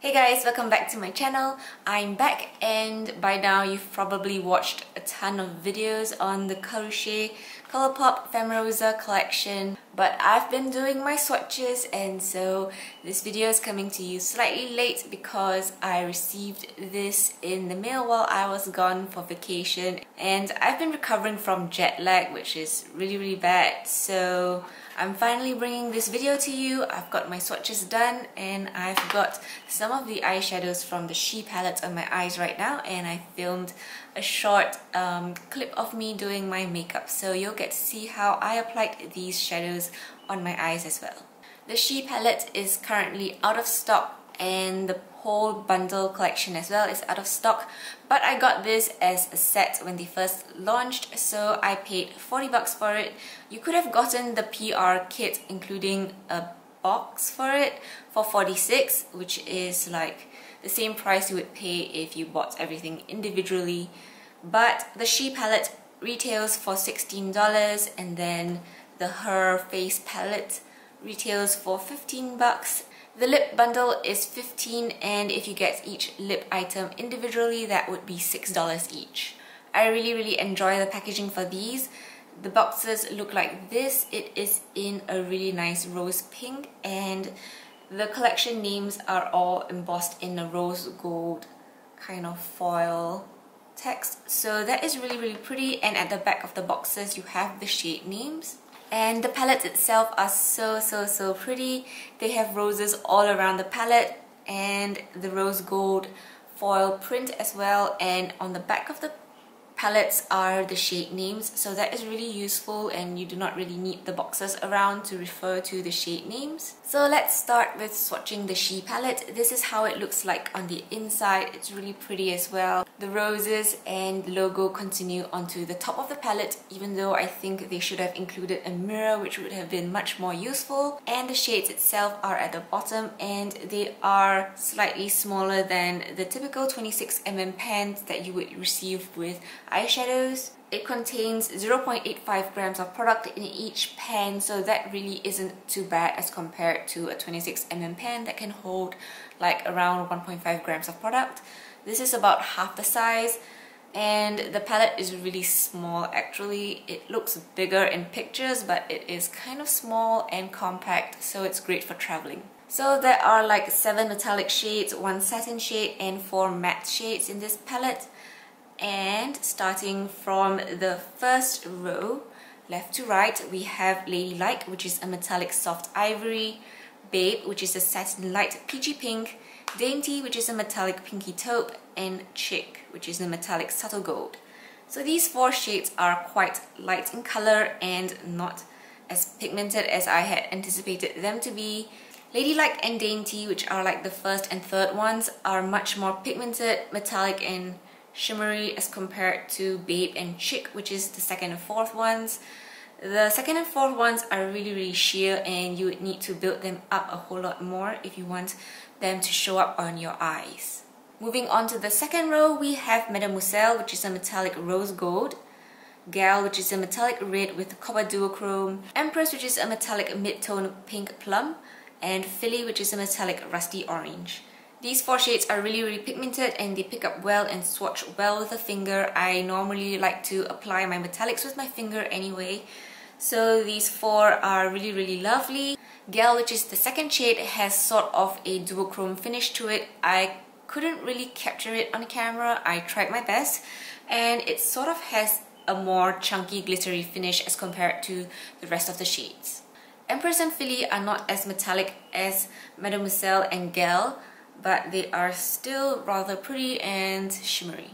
Hey guys, welcome back to my channel. I'm back and by now you've probably watched a ton of videos on the Karrueche ColourPop Rosa collection, but I've been doing my swatches and so this video is coming to you slightly late because I received this in the mail while I was gone for vacation and I've been recovering from jet lag, which is really bad, so I'm finally bringing this video to you. I've got my swatches done and I've got some of the eyeshadows from the She palette on my eyes right now, and I filmed a short clip of me doing my makeup, so you'll get to see how I applied these shadows on my eyes as well. The She palette is currently out of stock and the whole bundle collection as well is out of stock, but I got this as a set when they first launched, so I paid 40 bucks for it. You could have gotten the PR kit including a box for it for 46, which is like the same price you would pay if you bought everything individually, but the She palette retails for $16 and then the Her face palette retails for 15 bucks. The lip bundle is 15, and if you get each lip item individually, that would be $6 each. I really enjoy the packaging for these. The boxes look like this. It is in a really nice rose pink and the collection names are all embossed in a rose gold kind of foil text. So that is really pretty, and at the back of the boxes you have the shade names. And the palettes itself are so pretty. They have roses all around the palette and the rose gold foil print as well, and on the back of the palettes are the shade names, so that is really useful and you do not really need the boxes around to refer to the shade names. So let's start with swatching the She palette. This is how it looks like on the inside. It's really pretty as well. The roses and logo continue onto the top of the palette, even though I think they should have included a mirror, which would have been much more useful. And the shades itself are at the bottom and they are slightly smaller than the typical 26mm pans that you would receive with eyeshadows. It contains 0.85 grams of product in each pan, so that really isn't too bad as compared to a 26mm pan that can hold like around 1.5 grams of product. This is about half the size and the palette is really small actually. It looks bigger in pictures, but it is kind of small and compact, so it's great for traveling. So there are like 7 metallic shades, 1 satin shade and 4 matte shades in this palette. And starting from the first row, left to right, we have Ladylike, which is a metallic soft ivory, Babe, which is a satin light peachy pink, Dainty, which is a metallic pinky taupe, and Chick, which is a metallic subtle gold. So these 4 shades are quite light in color and not as pigmented as I had anticipated them to be. Ladylike and Dainty, which are like the first and third ones, are much more pigmented, metallic and shimmery as compared to Babe and Chick, which is the second and fourth ones. The second and fourth ones are really sheer and you would need to build them up a whole lot more if you want them to show up on your eyes. Moving on to the second row, we have Mademoiselle, which is a metallic rose gold, Gal, which is a metallic red with copper duochrome, Empress, which is a metallic mid-tone pink plum, and Philly, which is a metallic rusty orange. These 4 shades are really pigmented and they pick up well and swatch well with the finger. I normally like to apply my metallics with my finger anyway. So these 4 are really lovely. Gal, which is the second shade, has sort of a duochrome finish to it. I couldn't really capture it on camera. I tried my best and it sort of has a more chunky glittery finish as compared to the rest of the shades. Empress and Philly are not as metallic as Mademoiselle and Gal, but they are still rather pretty and shimmery.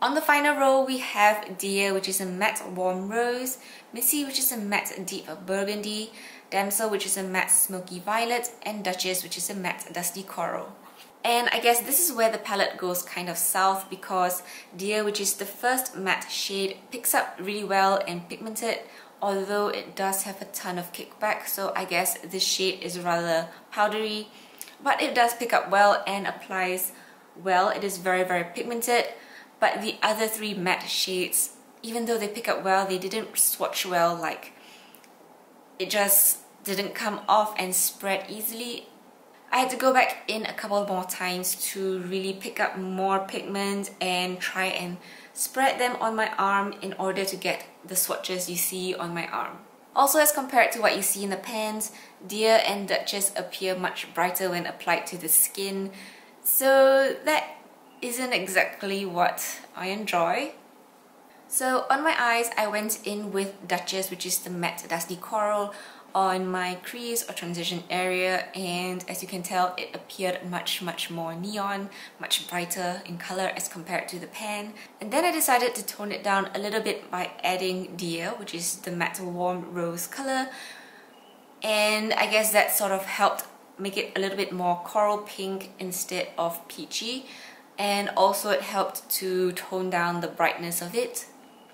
On the final row, we have Dear, which is a matte warm rose, Missy, which is a matte deep burgundy, Damsel, which is a matte smoky violet, and Duchess, which is a matte dusty coral. And I guess this is where the palette goes kind of south, because Dear, which is the first matte shade, picks up really well and pigmented, although it does have a ton of kickback, so I guess this shade is rather powdery. But it does pick up well and applies well. It is very pigmented, but the other 3 matte shades, even though they pick up well, they didn't swatch well. Like, it just didn't come off and spread easily. I had to go back in a couple more times to really pick up more pigment and try and spread them on my arm in order to get the swatches you see on my arm. Also, as compared to what you see in the pans, Dear and Duchess appear much brighter when applied to the skin, so that isn't exactly what I enjoy. So on my eyes, I went in with Duchess, which is the matte dusty coral, on my crease or transition area, and as you can tell, it appeared much more neon, much brighter in color as compared to the pan. And then I decided to tone it down a little bit by adding Dear, which is the matte warm rose color, and I guess that sort of helped make it a little bit more coral pink instead of peachy, and also it helped to tone down the brightness of it.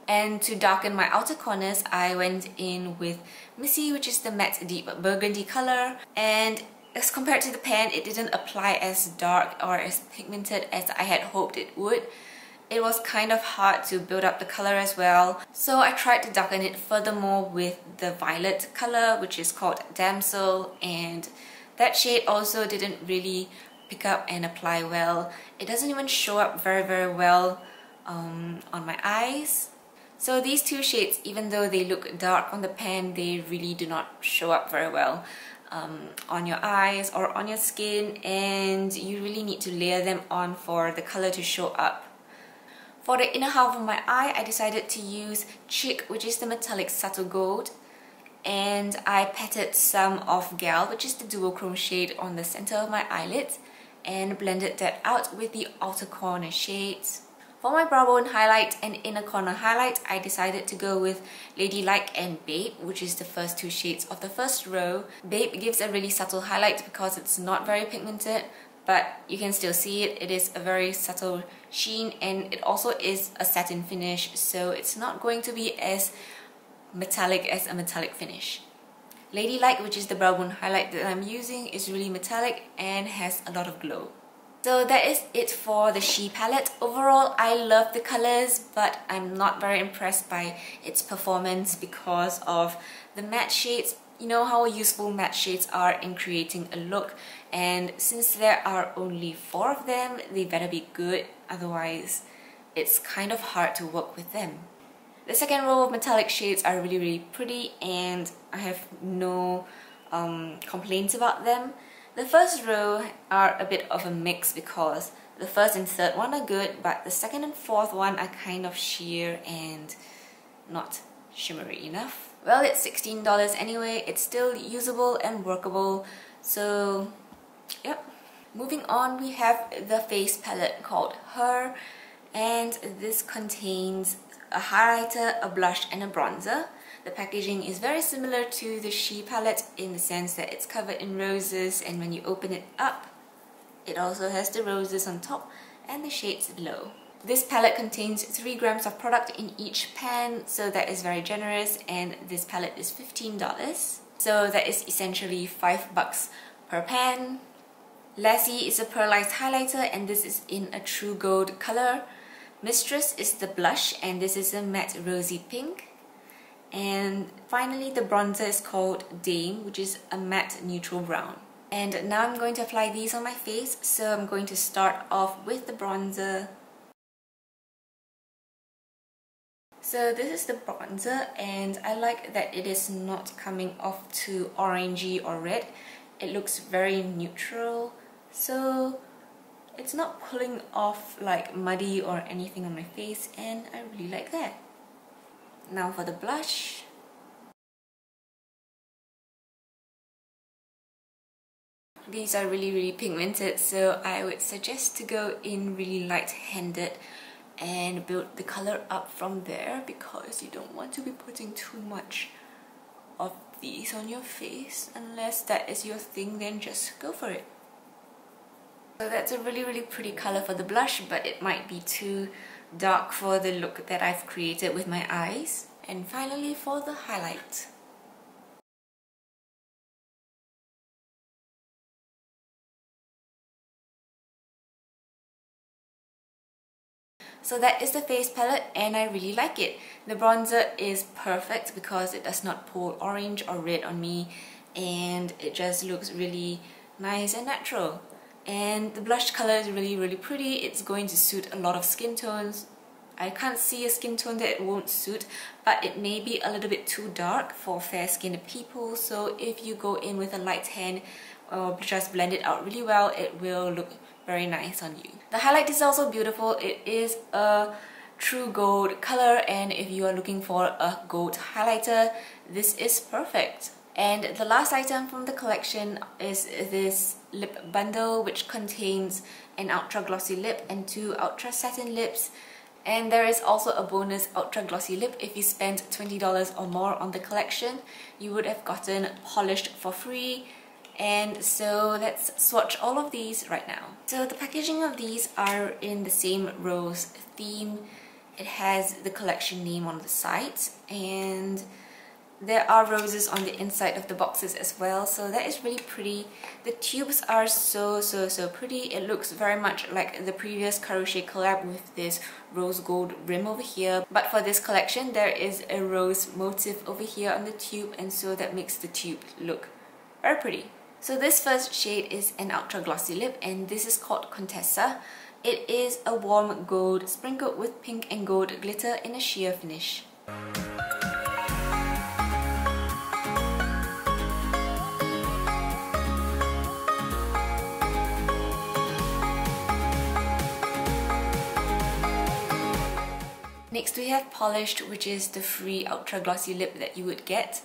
And to darken my outer corners, I went in with Missy, which is the matte deep burgundy color, and as compared to the pan, it didn't apply as dark or as pigmented as I had hoped it would. It was kind of hard to build up the color as well, so I tried to darken it furthermore with the violet color, which is called Damsel, and that shade also didn't really pick up and apply well. It doesn't even show up very well on my eyes. So these two shades, even though they look dark on the pan, they really do not show up very well on your eyes or on your skin, and you really need to layer them on for the color to show up. For the inner half of my eye, I decided to use Chick, which is the metallic subtle gold, and I patted some of Gal, which is the duochrome shade, on the center of my eyelids and blended that out with the outer corner shades. For my brow bone highlight and inner corner highlight, I decided to go with Ladylike and Babe, which is the first two shades of the first row. Babe gives a really subtle highlight because it's not very pigmented, but you can still see it. It is a very subtle sheen, and it also is a satin finish, so it's not going to be as metallic as a metallic finish. Ladylike, which is the brow bone highlight that I'm using, is really metallic and has a lot of glow. So that is it for the She palette. Overall, I love the colors, but I'm not very impressed by its performance because of the matte shades. You know how useful matte shades are in creating a look, and since there are only 4 of them, they better be good, otherwise it's kind of hard to work with them. The second row of metallic shades are really pretty, and I have no complaints about them. The first row are a bit of a mix because the first and third one are good, but the second and fourth one are kind of sheer and not shimmery enough. Well, it's $16 anyway, it's still usable and workable, so yep. Moving on, we have the face palette called Her, and this contains a highlighter, a blush and a bronzer. The packaging is very similar to the She palette in the sense that it's covered in roses, and when you open it up, it also has the roses on top and the shades below. This palette contains 3 grams of product in each pan, so that is very generous, and this palette is $15. So that is essentially $5 per pan. Lassie is a pearlized highlighter, and this is in a true gold color. Mistress is the blush, and this is a matte rosy pink. And finally, the bronzer is called Dame, which is a matte neutral brown. And now I'm going to apply these on my face, so I'm going to start off with the bronzer. So this is the bronzer, and I like that it is not coming off too orangey or red. It looks very neutral, so it's not pulling off like muddy or anything on my face, and I really like that. Now for the blush. These are really pigmented, so I would suggest to go in really light-handed and build the color up from there, because you don't want to be putting too much of these on your face. Unless that is your thing, then just go for it. So that's a really pretty color for the blush, but it might be too dark for the look that I've created with my eyes. And finally, for the highlight. So that is the face palette, and I really like it. The bronzer is perfect because it does not pull orange or red on me, and it just looks really nice and natural. And the blush color is really pretty. It's going to suit a lot of skin tones. I can't see a skin tone that it won't suit, but it may be a little bit too dark for fair-skinned people, so if you go in with a light tan or just blend it out really well, it will look very nice on you. The highlight is also beautiful. It is a true gold color, and if you are looking for a gold highlighter, this is perfect. And the last item from the collection is this lip bundle, which contains an ultra glossy lip and 2 ultra satin lips. And there is also a bonus ultra glossy lip. If you spend $20 or more on the collection, you would have gotten polished for free. And so let's swatch all of these right now. So the packaging of these are in the same rose theme. It has the collection name on the side, and there are roses on the inside of the boxes as well, so that is really pretty. The tubes are so pretty. It looks very much like the previous Karrueche collab with this rose gold rim over here, but for this collection there is a rose motif over here on the tube, and so that makes the tube look very pretty. So this first shade is an ultra glossy lip, and this is called Contessa. It is a warm gold sprinkled with pink and gold glitter in a sheer finish. Next we have Polished, which is the free ultra glossy lip that you would get,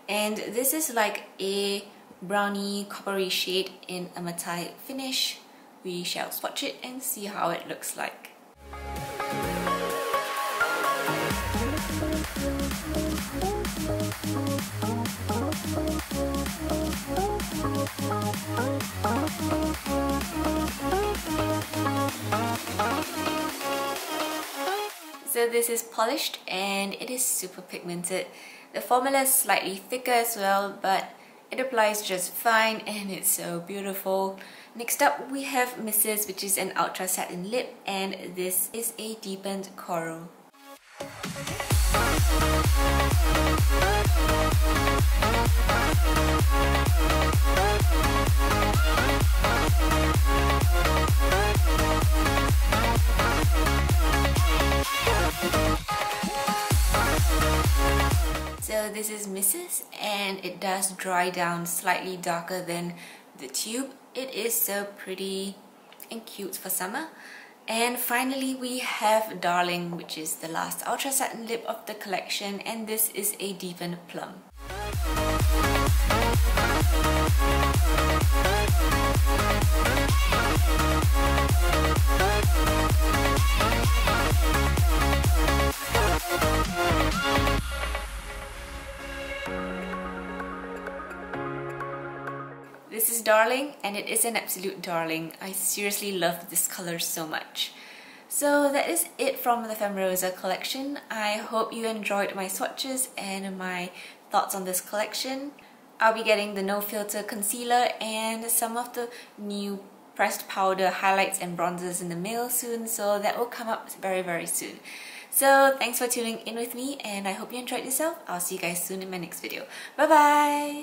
and this is like a brownie coppery shade in a matte finish. We shall swatch it and see how it looks like. So this is Polished, and it is super pigmented. The formula is slightly thicker as well, but it applies just fine and it's so beautiful. Next up we have Mrs., which is an ultra satin lip, and this is a deepened coral. So this is Mrs., and it does dry down slightly darker than the tube. It is so pretty and cute for summer. And finally we have Darling, which is the last ultra satin lip of the collection, and this is a deepened plum. This is Darling, and it is an absolute darling. I seriously love this color so much. So that is it from the Femme Rosa collection. I hope you enjoyed my swatches and my thoughts on this collection. I'll be getting the No Filter concealer and some of the new pressed powder highlights and bronzers in the mail soon, so that will come up very soon. So thanks for tuning in with me, and I hope you enjoyed yourself. I'll see you guys soon in my next video. Bye bye!